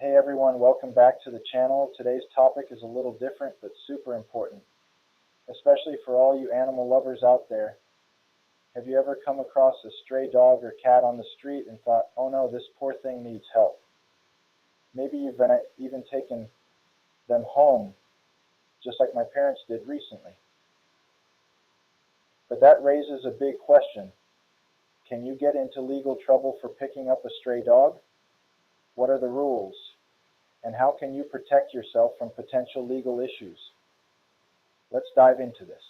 Hey everyone, welcome back to the channel. Today's topic is a little different but super important, especially for all you animal lovers out there. Have you ever come across a stray dog or cat on the street and thought, oh no, this poor thing needs help? Maybe you've even taken them home, just like my parents did recently. But that raises a big question. Can you get into legal trouble for picking up a stray dog? What are the rules? And how can you protect yourself from potential legal issues? Let's dive into this.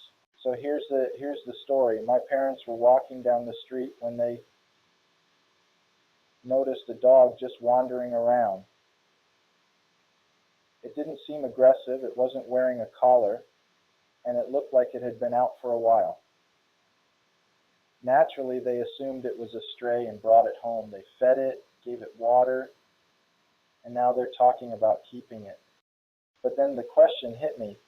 So here's the story. My parents were walking down the street when they noticed a dog just wandering around. It didn't seem aggressive, it wasn't wearing a collar, and it looked like it had been out for a while. Naturally, they assumed it was a stray and brought it home. They fed it, gave it water, and now they're talking about keeping it. But then the question hit me.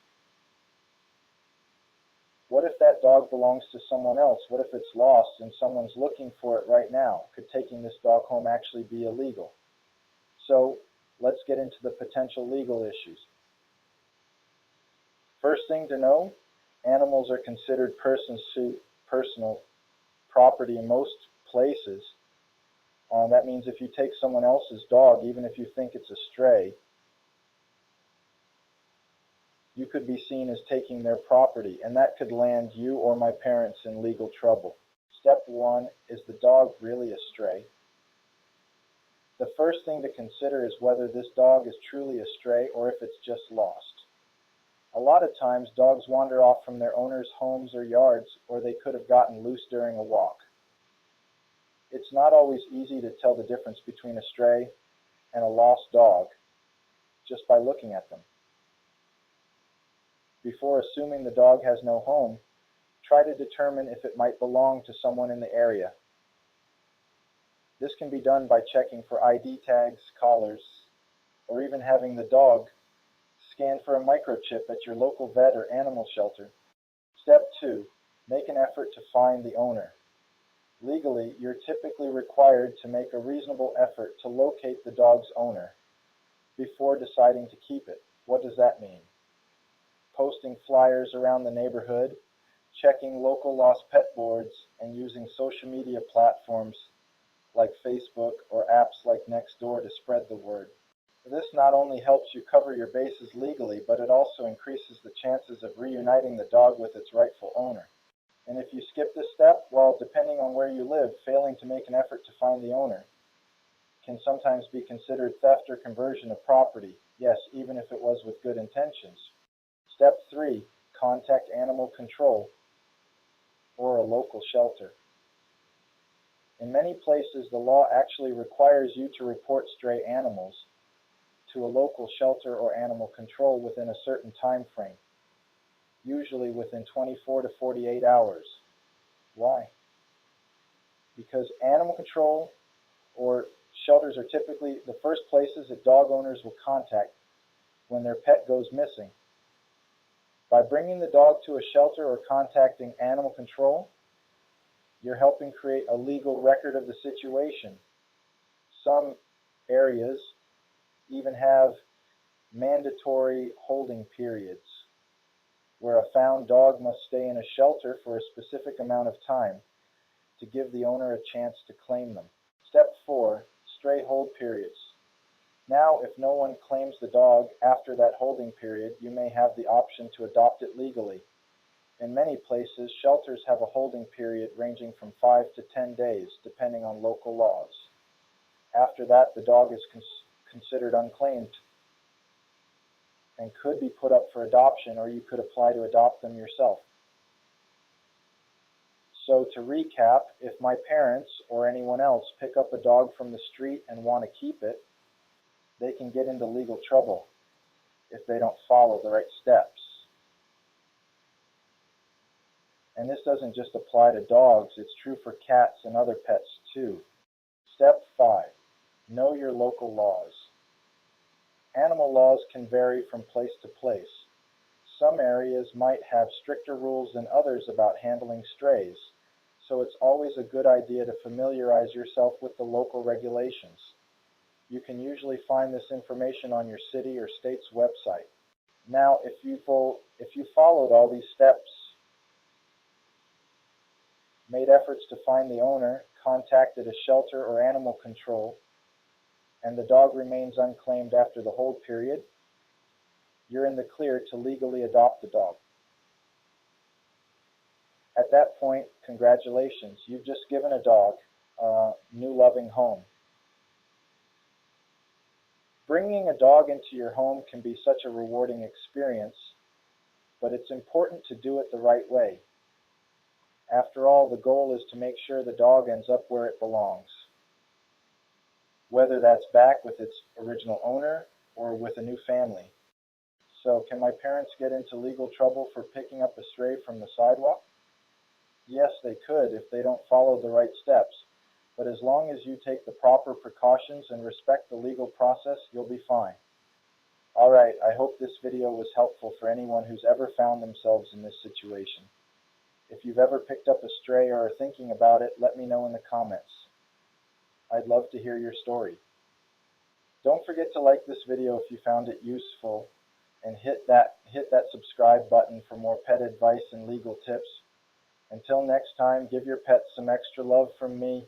What if that dog belongs to someone else? What if it's lost and someone's looking for it right now? Could taking this dog home actually be illegal? So let's get into the potential legal issues. First thing to know, animals are considered personal property in most places. That means if you take someone else's dog, even if you think it's a stray, you could be seen as taking their property, and that could land you or my parents in legal trouble. Step one, is the dog really a stray? The first thing to consider is whether this dog is truly a stray or if it's just lost. A lot of times dogs wander off from their owners' homes or yards, or they could have gotten loose during a walk. It's not always easy to tell the difference between a stray and a lost dog just by looking at them. Before assuming the dog has no home, try to determine if it might belong to someone in the area. This can be done by checking for ID tags, collars, or even having the dog scan for a microchip at your local vet or animal shelter. Step 2. Make an effort to find the owner. Legally, you're typically required to make a reasonable effort to locate the dog's owner before deciding to keep it. What does that mean? Posting flyers around the neighborhood, checking local lost pet boards, and using social media platforms like Facebook or apps like Nextdoor to spread the word. This not only helps you cover your bases legally, but it also increases the chances of reuniting the dog with its rightful owner. And if you skip this step, well, depending on where you live, failing to make an effort to find the owner can sometimes be considered theft or conversion of property. Yes, even if it was with good intentions. Step 3. Contact animal control or a local shelter. In many places, the law actually requires you to report stray animals to a local shelter or animal control within a certain time frame, usually within 24 to 48 hours. Why? Because animal control or shelters are typically the first places that dog owners will contact when their pet goes missing. By bringing the dog to a shelter or contacting animal control, you're helping create a legal record of the situation. Some areas even have mandatory holding periods where a found dog must stay in a shelter for a specific amount of time to give the owner a chance to claim them. Step 4. Stray hold periods. Now, if no one claims the dog after that holding period, you may have the option to adopt it legally. In many places, shelters have a holding period ranging from 5 to 10 days, depending on local laws. After that, the dog is considered unclaimed and could be put up for adoption, or you could apply to adopt them yourself. So to recap, if my parents or anyone else pick up a dog from the street and want to keep it, they can get into legal trouble if they don't follow the right steps. And this doesn't just apply to dogs, it's true for cats and other pets too. Step 5. Know your local laws. Animal laws can vary from place to place. Some areas might have stricter rules than others about handling strays, so it's always a good idea to familiarize yourself with the local regulations. You can usually find this information on your city or state's website. Now, if you followed all these steps, made efforts to find the owner, contacted a shelter or animal control, and the dog remains unclaimed after the hold period, you're in the clear to legally adopt the dog. At that point, congratulations, you've just given a dog a new loving home. Bringing a dog into your home can be such a rewarding experience, but it's important to do it the right way. After all, the goal is to make sure the dog ends up where it belongs, whether that's back with its original owner or with a new family. So, can my parents get into legal trouble for picking up a stray from the sidewalk? Yes, they could if they don't follow the right steps, but as long as you take the proper precautions and respect the legal process, you'll be fine. Alright, I hope this video was helpful for anyone who's ever found themselves in this situation. If you've ever picked up a stray or are thinking about it, let me know in the comments. I'd love to hear your story. Don't forget to like this video if you found it useful, and hit that subscribe button for more pet advice and legal tips. Until next time, give your pets some extra love from me.